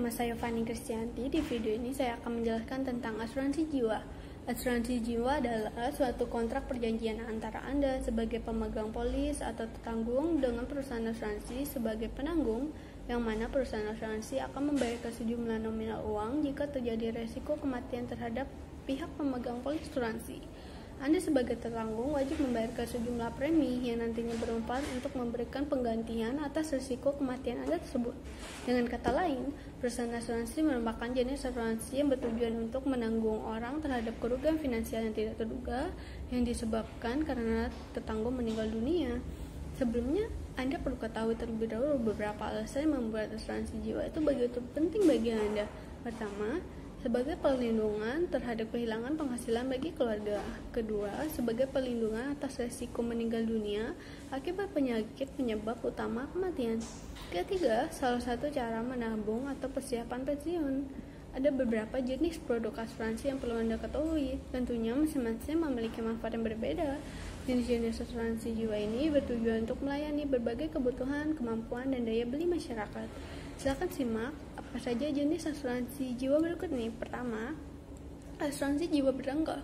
nama saya Fanny Kristianti. Di video ini saya akan menjelaskan tentang asuransi jiwa. Asuransi jiwa adalah suatu kontrak perjanjian antara Anda sebagai pemegang polis atau tertanggung dengan perusahaan asuransi sebagai penanggung, yang mana perusahaan asuransi akan membayarkan sejumlah nominal uang jika terjadi resiko kematian terhadap pihak pemegang polis asuransi. Anda sebagai tertanggung wajib membayarkan sejumlah premi yang nantinya bermanfaat untuk memberikan penggantian atas risiko kematian Anda tersebut. Dengan kata lain, perusahaan asuransi merupakan jenis asuransi yang bertujuan untuk menanggung orang terhadap kerugian finansial yang tidak terduga yang disebabkan karena tertanggung meninggal dunia. Sebelumnya, Anda perlu ketahui terlebih dahulu beberapa alasan yang membuat asuransi jiwa itu begitu penting bagi Anda. Pertama, sebagai perlindungan terhadap kehilangan penghasilan bagi keluarga. Kedua, sebagai perlindungan atas resiko meninggal dunia akibat penyakit penyebab utama kematian. Ketiga, salah satu cara menabung atau persiapan pensiun. Ada beberapa jenis produk asuransi yang perlu Anda ketahui. Tentunya masing-masing memiliki manfaat yang berbeda. Jenis-jenis asuransi jiwa ini bertujuan untuk melayani berbagai kebutuhan, kemampuan, dan daya beli masyarakat. Silakan simak apa saja jenis asuransi jiwa berikut ini. Pertama, asuransi jiwa berjangka.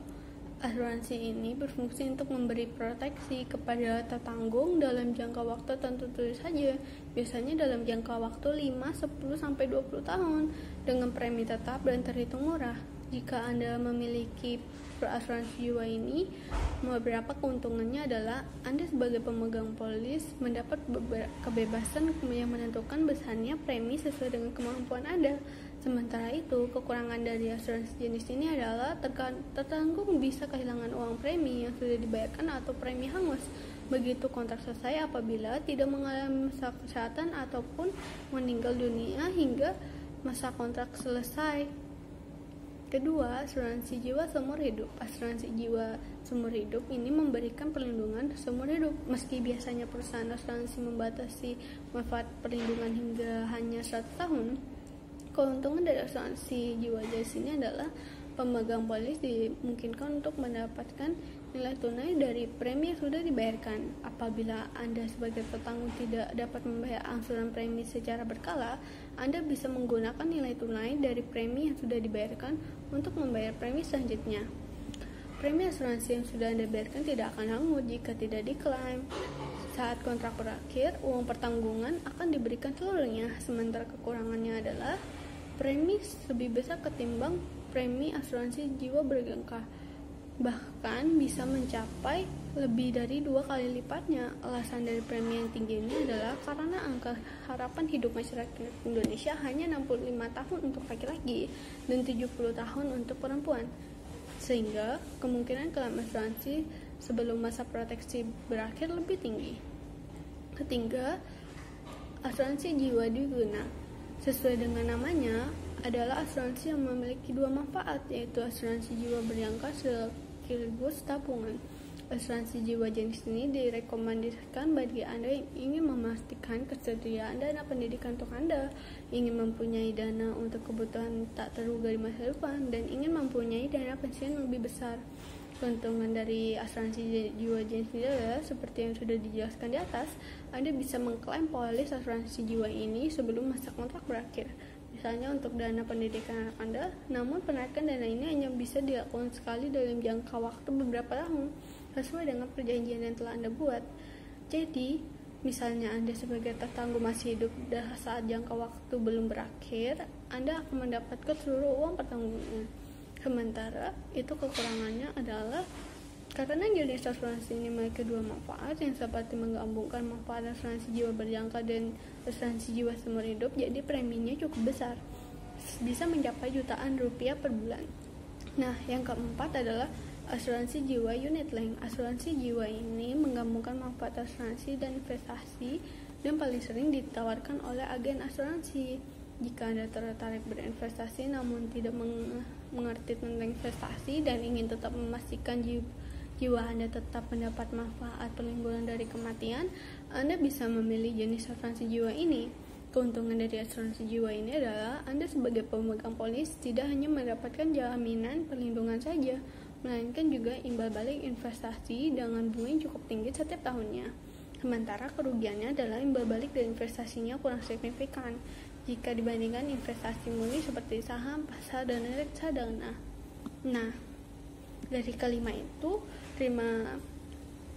Asuransi ini berfungsi untuk memberi proteksi kepada tertanggung dalam jangka waktu tertentu saja, biasanya dalam jangka waktu 5, 10, sampai 20 tahun, dengan premi tetap dan terhitung murah. Jika Anda memiliki asuransi jiwa ini, beberapa keuntungannya adalah Anda sebagai pemegang polis mendapat kebebasan yang menentukan besarnya premi sesuai dengan kemampuan Anda. Sementara itu, kekurangan dari asuransi jenis ini adalah tertanggung bisa kehilangan uang premi yang sudah dibayarkan atau premi hangus begitu kontrak selesai apabila tidak mengalami masalah kesehatan ataupun meninggal dunia hingga masa kontrak selesai. Kedua, asuransi jiwa seumur hidup. Asuransi jiwa seumur hidup ini memberikan perlindungan seumur hidup. Meski biasanya perusahaan asuransi membatasi manfaat perlindungan hingga hanya 100 tahun, keuntungan dari asuransi jiwa jenis ini adalah pemegang polis dimungkinkan untuk mendapatkan nilai tunai dari premi yang sudah dibayarkan. Apabila Anda sebagai tertanggung tidak dapat membayar angsuran premi secara berkala, Anda bisa menggunakan nilai tunai dari premi yang sudah dibayarkan untuk membayar premi selanjutnya. Premi asuransi yang sudah Anda bayarkan tidak akan hangus jika tidak diklaim. Saat kontrak berakhir, uang pertanggungan akan diberikan seluruhnya, sementara kekurangannya adalah premi lebih besar ketimbang premi asuransi jiwa berjangka, bahkan bisa mencapai lebih dari 2 kali lipatnya. Alasan dari premi yang tinggi ini adalah karena angka harapan hidup masyarakat Indonesia hanya 65 tahun untuk laki-laki dan 70 tahun untuk perempuan, sehingga kemungkinan klaim asuransi sebelum masa proteksi berakhir lebih tinggi. Ketiga, asuransi jiwa diguna. Sesuai dengan namanya, adalah asuransi yang memiliki dua manfaat, yaitu asuransi jiwa berjangka sekaligus tabungan. Asuransi jiwa jenis ini direkomendasikan bagi Anda yang ingin memastikan ketersediaan dana pendidikan untuk Anda, ingin mempunyai dana untuk kebutuhan tak terduga di masa depan, dan ingin mempunyai dana pensiun yang lebih besar. Keuntungan dari asuransi jiwa jenis ini adalah seperti yang sudah dijelaskan di atas. Anda bisa mengklaim polis asuransi jiwa ini sebelum masa kontrak berakhir, misalnya untuk dana pendidikan anak Anda, namun penarikan dana ini hanya bisa dilakukan sekali dalam jangka waktu beberapa tahun, sesuai dengan perjanjian yang telah Anda buat. Jadi, misalnya Anda sebagai tertanggung masih hidup saat jangka waktu belum berakhir, Anda akan mendapatkan seluruh uang pertanggungan. Sementara itu kekurangannya adalah karena jenis asuransi ini memiliki dua manfaat yang seperti menggabungkan manfaat asuransi jiwa berjangka dan asuransi jiwa seumur hidup, jadi preminya cukup besar, bisa mencapai jutaan rupiah per bulan. Nah, yang keempat adalah asuransi jiwa unit link. Asuransi jiwa ini menggabungkan manfaat asuransi dan investasi dan paling sering ditawarkan oleh agen asuransi. Jika Anda tertarik berinvestasi namun tidak mengerti tentang investasi dan ingin tetap memastikan jiwa Anda tetap mendapat manfaat perlindungan dari kematian, Anda bisa memilih jenis asuransi jiwa ini. Keuntungan dari asuransi jiwa ini adalah Anda sebagai pemegang polis tidak hanya mendapatkan jaminan perlindungan saja, melainkan juga imbal balik investasi dengan bunga yang cukup tinggi setiap tahunnya. sementara kerugiannya adalah imbal balik dari investasinya kurang signifikan jika dibandingkan investasi murni seperti saham, pasar, dan reksadana. Nah, dari kelima itu, terima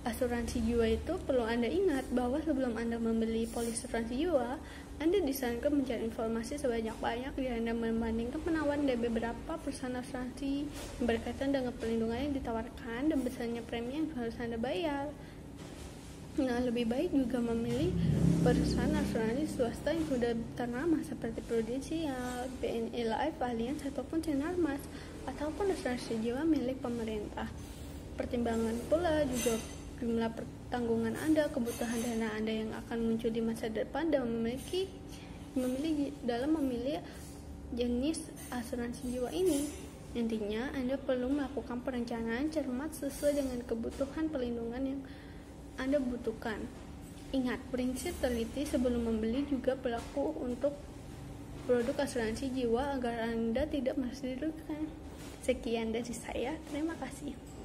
asuransi jiwa itu perlu Anda ingat bahwa sebelum Anda membeli polis asuransi jiwa, Anda disarankan mencari informasi sebanyak-banyak dan Anda membandingkan penawaran dari beberapa perusahaan asuransi yang berkaitan dengan perlindungan yang ditawarkan dan besarnya premi yang harus Anda bayar. Nah, lebih baik juga memilih perusahaan asuransi swasta yang sudah ternama seperti Prudential, BNI Life, Allianz, ataupun Sinarmas, ataupun asuransi jiwa milik pemerintah. Pertimbangan pula juga jumlah tanggungan Anda, kebutuhan dana Anda yang akan muncul di masa depan, dan dalam memilih jenis asuransi jiwa ini. Intinya, Anda perlu melakukan perencanaan cermat sesuai dengan kebutuhan perlindungan yang Anda butuhkan. Ingat, prinsip teliti sebelum membeli juga berlaku untuk produk asuransi jiwa agar Anda tidak merasa dirugikan. Sekian dari saya, terima kasih.